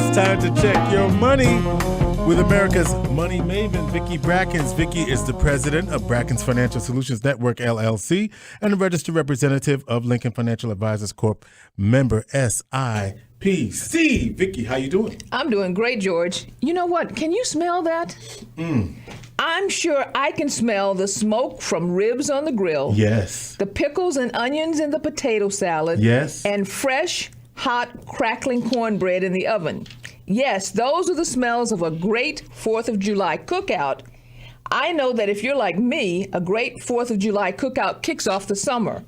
It's time to check your money with America's money maven, Vicki Brackens. Vicki is the president of Brackens Financial Solutions Network, LLC, and a registered representative of Lincoln Financial Advisors Corp, member SIPC. Vicki, how you doing? I'm doing great, George. You know what? Can you smell that? I'm sure I can smell the smoke from ribs on the grill. Yes. The pickles and onions in the potato salad. Yes. And fresh, hot, crackling cornbread in the oven. Yes, those are the smells of a great 4th of July cookout. I know that if you're like me, a great 4th of July cookout kicks off the summer.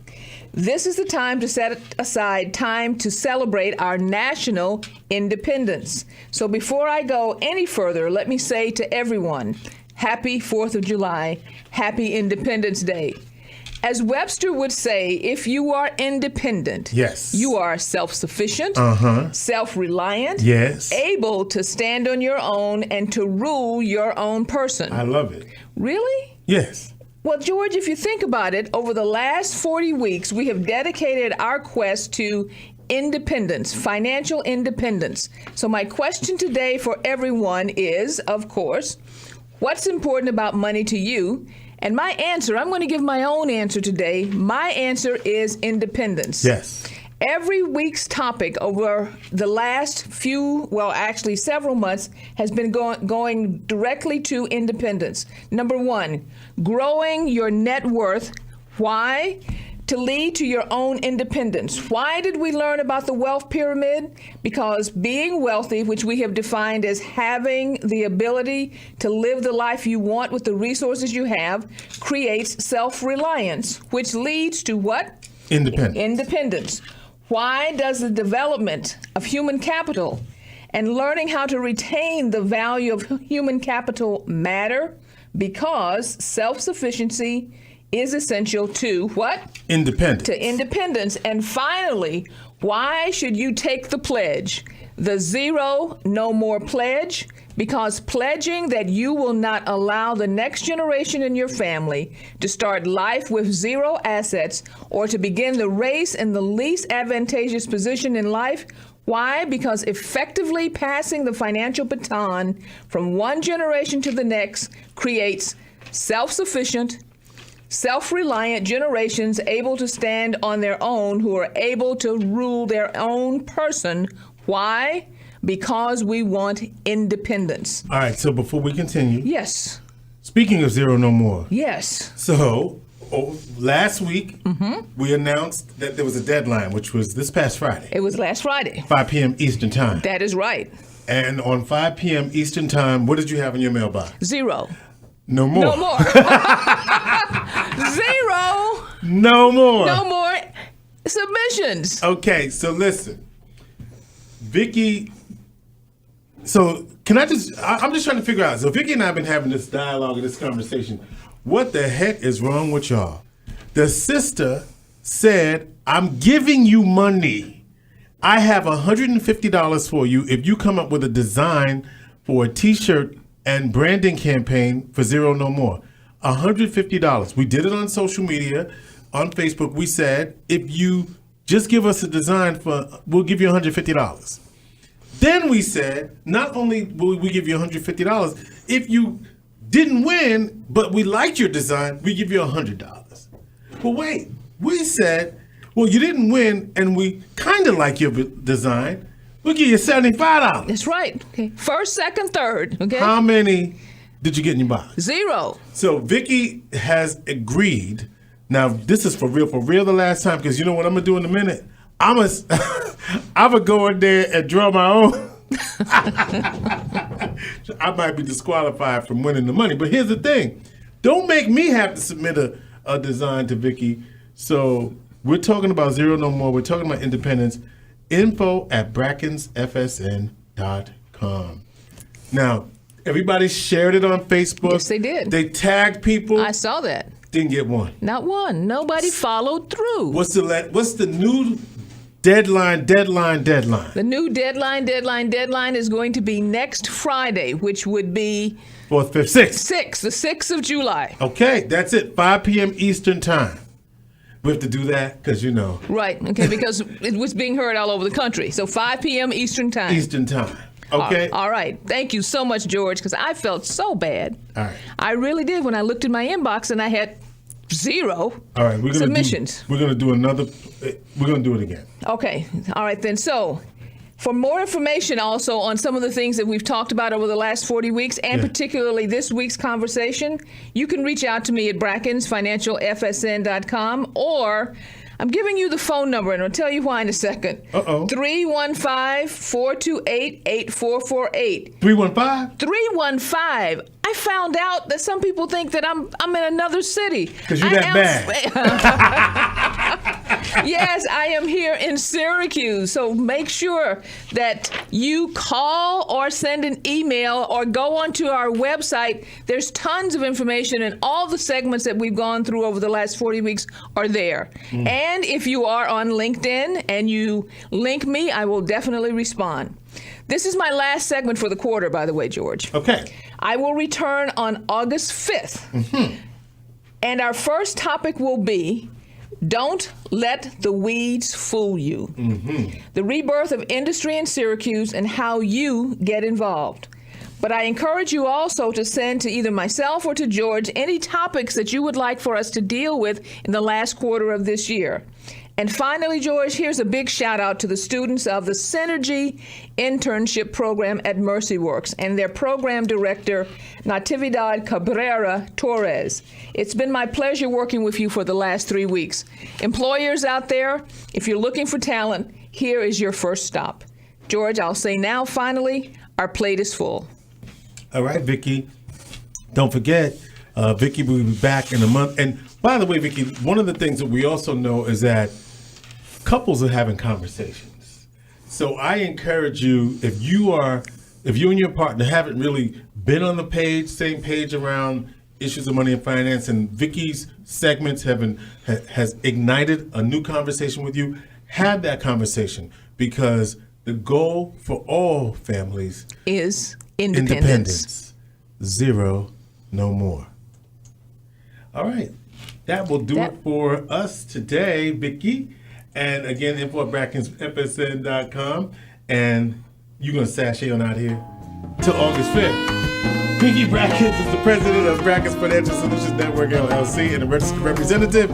This is the time to set aside time to celebrate our national independence. So before I go any further, let me say to everyone, Happy 4th of July, Happy Independence Day. As Webster would say, if you are independent, yes, you are self-sufficient, self-reliant, yes, able to stand on your own and to rule your own person. I love it. Really? Yes. Well, George, if you think about it, over the last 40 weeks, we have dedicated our quest to independence, financial independence. So my question today for everyone is, of course, what's important about money to you? And my answer, I'm going to give my own answer today. My answer is independence. Yes. Every week's topic over the last actually several months has been going directly to independence. Number one, growing your net worth. Why? To lead to your own independence. Why did we learn about the wealth pyramid? Because being wealthy, which we have defined as having the ability to live the life you want with the resources you have, creates self-reliance, which leads to what? Independence. Independence. Why does the development of human capital and learning how to retain the value of human capital matter? Because self-sufficiency is essential to what? Independence. To independence. And finally, why should you take the pledge? The zero, no more pledge, because pledging that you will not allow the next generation in your family to start life with zero assets or to begin the race in the least advantageous position in life. Why? Because effectively passing the financial baton from one generation to the next creates self-sufficient, self-reliant generations able to stand on their own, who are able to rule their own person. Why? Because we want independence. All right, so before we continue. Yes. Speaking of zero, no more. Yes. So last week, we announced that there was a deadline, which was this past Friday. It was last Friday. 5 p.m. Eastern Time. That is right. And on 5 p.m. Eastern Time, what did you have in your mailbox? Zero. No more. No more. Zero. No more. No more submissions. Okay, so listen. Vicki, so I'm just trying to figure out. So Vicki and I have been having this dialogue and this conversation. What the heck is wrong with y'all? The sister said, I'm giving you money. I have $150 for you if you come up with a design for a t-shirt and branding campaign for Zero No More. $150. We did it on social media, on Facebook. We said, if you just give us a design we'll give you $150. Then we said, not only will we give you $150, if you didn't win, but we liked your design, we give you $100. But wait, we said, well, you didn't win and we kind of like your design, we'll give you $75. That's right. Okay. First, second, third. Okay. How many did you get in your box? Zero. So Vicki has agreed. Now this is for real the last time, because you know what I'm gonna do in a minute? I'm gonna go in there and draw my own. I might be disqualified from winning the money, but here's the thing: don't make me have to submit a design to Vicki. So we're talking about Zero No More. We're talking about independence. info@brackensfsn.com. Now, everybody shared it on Facebook. Yes, they did. They tagged people. I saw that. Didn't get one. Not one. Nobody followed through. What's the new deadline? The new deadline is going to be next Friday, which would be 4th, 5th, 6th. the 6th of July. Okay, that's it. 5 p.m. Eastern Time. We have to do that because, you know. Right, okay, because it was being heard all over the country. So 5 p.m. Eastern Time. Eastern Time. Okay? All right. Thank you so much, George, because I felt so bad. All right. I really did when I looked in my inbox and I had 0 All right, submissions. We're going to do another. We're going to do it again. Okay. All right, then. So, for more information also on some of the things that we've talked about over the last 40 weeks, and particularly this week's conversation, you can reach out to me at brackensfinancialfsn.com, or I'm giving you the phone number, and I'll tell you why in a second. 315-428-8448. 315? 315. I found out that some people think that I'm in another city. Because you're that bad. Yes, I am here in Syracuse. So make sure that you call or send an email or go onto our website. There's tons of information, and all the segments that we've gone through over the last 40 weeks are there. And if you are on LinkedIn and you link me, I will definitely respond. This is my last segment for the quarter, by the way, George. Okay. I will return on August 5th. And our first topic will be, don't let the weeds fool you. The rebirth of industry in Syracuse and how you get involved. But I encourage you also to send to either myself or to George any topics that you would like for us to deal with in the last quarter of this year. And finally, George, here's a big shout out to the students of the Synergy Internship Program at MercyWorks and their program director, Natividad Cabrera Torres. It's been my pleasure working with you for the last 3 weeks. Employers out there, if you're looking for talent, here is your first stop. George, I'll say now, finally, our plate is full. All right, Vicki. Don't forget, Vicki will be back in a month. And by the way, Vicki, one of the things that we also know is that couples are having conversations. So I encourage you, if you and your partner haven't really been on the same page around issues of money and finance, and Vicki's segments has ignited a new conversation with you, have that conversation, because the goal for all families is independence. 0 no more. All right. That will do it for us today, Vicki. And again, info at brackensfsn.com. And you're going to sashay on out here till August 5th. Vicki Brackens is the president of Brackens Financial Solutions Network, LLC, and a registered representative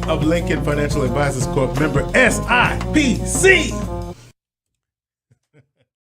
of Lincoln Financial Advisors Corp. Member SIPC.